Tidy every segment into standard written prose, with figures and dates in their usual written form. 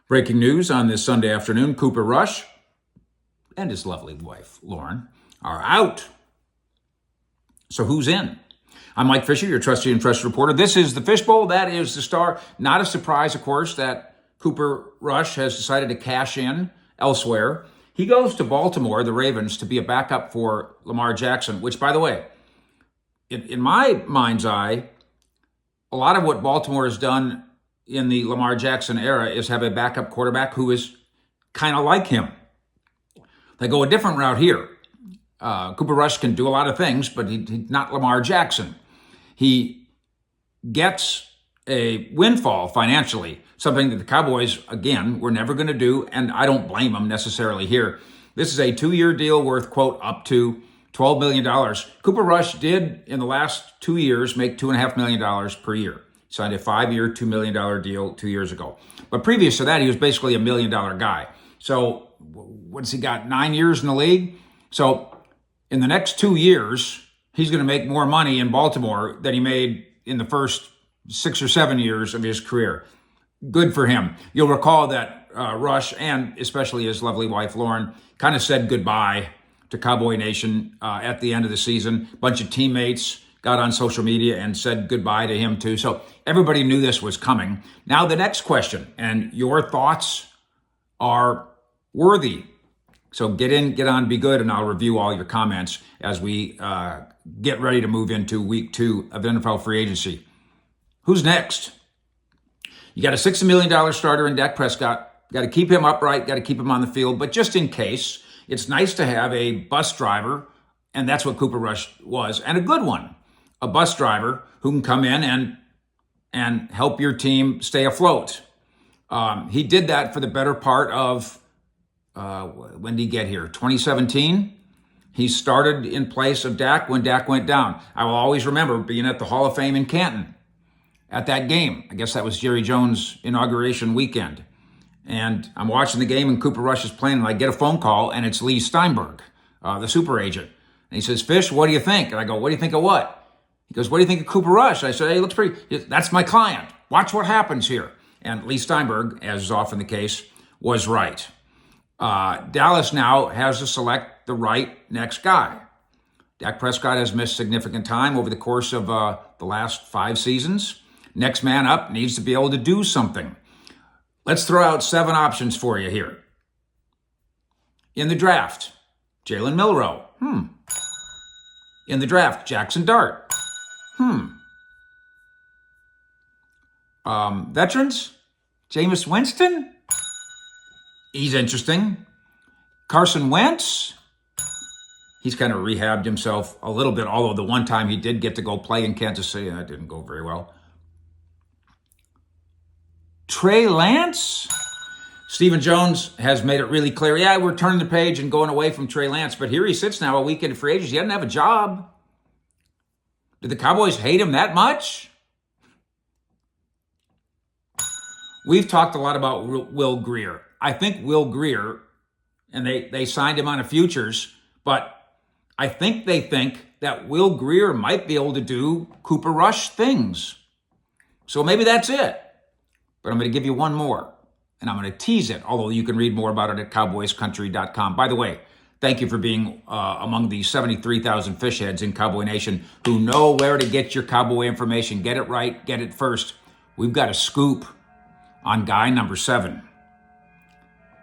Breaking news on this Sunday afternoon, Cooper Rush and his lovely wife, Lauren, are out. So who's in? I'm Mike Fisher, your trusty and trusted reporter. This is the Fishbowl. That is the Star. Not a surprise, of course, that Cooper Rush has decided to cash in elsewhere. He goes to Baltimore, the Ravens, to be a backup for Lamar Jackson, which, by the way, in my mind's eye, a lot of what Baltimore has done in the Lamar Jackson era is have a backup quarterback who is kind of like him. They go a different route here. Cooper Rush can do a lot of things, but he's not Lamar Jackson. He gets a windfall financially, something that the Cowboys, again, were never going to do, and I don't blame them necessarily here. This is a 2-year deal worth, quote, up to $12 million. Cooper Rush did, in the last 2 years, make $2.5 million per year. Signed a 5-year, $2 million deal 2 years ago. But previous to that, he was basically a $1 million guy. So what's he got, 9 years in the league? So in the next 2 years, he's going to make more money in Baltimore than he made in the first 6 or 7 years of his career. Good for him. You'll recall that Rush, and especially his lovely wife, Lauren, kind of said goodbye to Cowboy Nation at the end of the season. A bunch of teammates got on social media and said goodbye to him too. So everybody knew this was coming. Now the next question, and your thoughts are worthy. So get on, be good, and I'll review all your comments as we get ready to move into week 2 of NFL free agency. Who's next? You got a $60 million starter in Dak Prescott. Got to keep him upright, got to keep him on the field. But just in case, it's nice to have a bus driver, and that's what Cooper Rush was, and a good one. A bus driver who can come in and help your team stay afloat. He did that for the better part of, when did he get here? 2017? He started in place of Dak when Dak went down. I will always remember being at the Hall of Fame in Canton at that game. I guess that was Jerry Jones' inauguration weekend. And I'm watching the game and Cooper Rush is playing, and I get a phone call, and it's Lee Steinberg, the super agent. And he says, "Fish, what do you think?" And I go, "What do you think of what?" He goes, "What do you think of Cooper Rush?" I said, "Hey, looks pretty." "That's my client. Watch what happens here." And Lee Steinberg, as is often the case, was right. Dallas now has to select the right next guy. Dak Prescott has missed significant time over the course of the last 5 seasons. Next man up needs to be able to do something. Let's throw out 7 options for you here. In the draft, Jalen Milroe. In the draft, Jackson Dart. Veterans? Jameis Winston? He's interesting. Carson Wentz? He's kind of rehabbed himself a little bit, although the one time he did get to go play in Kansas City, that didn't go very well. Trey Lance? Stephen Jones has made it really clear, yeah, we're turning the page and going away from Trey Lance, but here he sits now a week into free agency. He doesn't have a job. Did the Cowboys hate him that much? We've talked a lot about Will Grier. I think Will Grier, and they signed him on a futures, but I think they think that Will Grier might be able to do Cooper Rush things. So maybe that's it. But I'm going to give you one more, and I'm going to tease it, although you can read more about it at cowboyscountry.com. By the way, thank you for being among the 73,000 fish heads in Cowboy Nation who know where to get your Cowboy information. Get it right, get it first. We've got a scoop on guy number 7,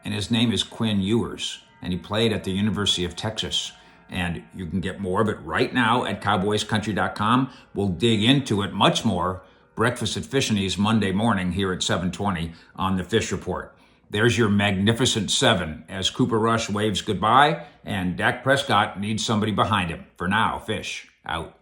and his name is Quinn Ewers, and he played at the University of Texas. And you can get more of it right now at cowboyscountry.com. We'll dig into it much more. Breakfast at Fish and Ease Monday morning here at 7:20 on the Fish Report. There's your magnificent 7 as Cooper Rush waves goodbye and Dak Prescott needs somebody behind him. For now, Fish out.